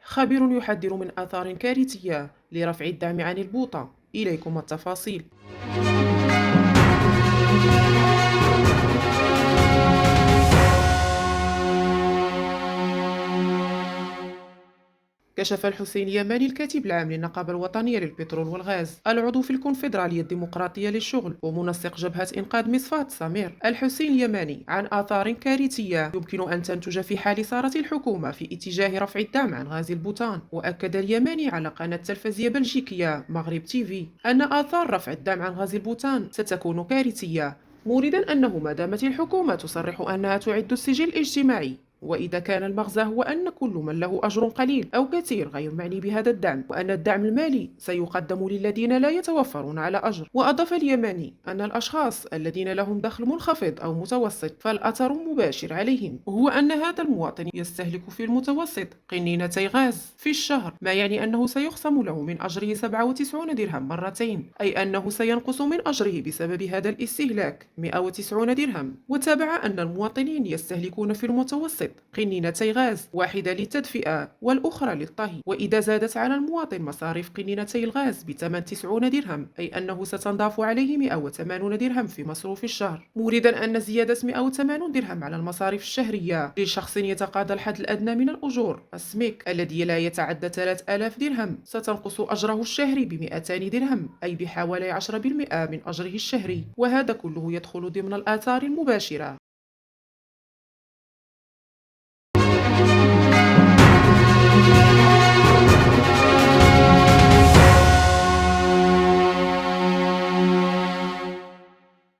خبير يحذر من آثار كارثية لرفع الدعم عن البوطة. إليكم التفاصيل. كشف الحسين اليماني الكاتب العام للنقابة الوطنية للبترول والغاز العضو في الكونفدرالية الديمقراطية للشغل ومنسق جبهة إنقاذ مصفاة سمير الحسين اليماني عن آثار كارثية يمكن أن تنتج في حال سارت الحكومة في اتجاه رفع الدعم عن غاز البوتان. وأكد اليماني على قناة تلفزيونية بلجيكية مغرب تيفي أن آثار رفع الدعم عن غاز البوتان ستكون كارثية، موردا أنه ما دامت الحكومة تصرح أنها تعد السجل الاجتماعي، وإذا كان المغزى هو أن كل من له أجر قليل أو كثير غير معني بهذا الدعم، وأن الدعم المالي سيقدم للذين لا يتوفرون على أجر. وأضاف اليماني أن الأشخاص الذين لهم دخل منخفض أو متوسط فالأثر مباشر عليهم هو أن هذا المواطن يستهلك في المتوسط قنينتي غاز في الشهر، ما يعني أنه سيخصم له من أجره 97 درهم مرتين، أي أنه سينقص من أجره بسبب هذا الاستهلاك 190 درهم. وتابع أن المواطنين يستهلكون في المتوسط قنينتي غاز، واحدة للتدفئة والأخرى للطهي، وإذا زادت على المواطن مصاريف قنينتي الغاز بثمن 90 درهم أي أنه ستنضاف عليه 180 درهم في مصروف الشهر، موردا أن زيادة 180 درهم على المصاريف الشهرية لشخص يتقاضى الحد الأدنى من الأجور السميك الذي لا يتعدى 3000 درهم ستنقص أجره الشهري ب 200 درهم أي بحوالي 10% من أجره الشهري، وهذا كله يدخل ضمن الآثار المباشرة.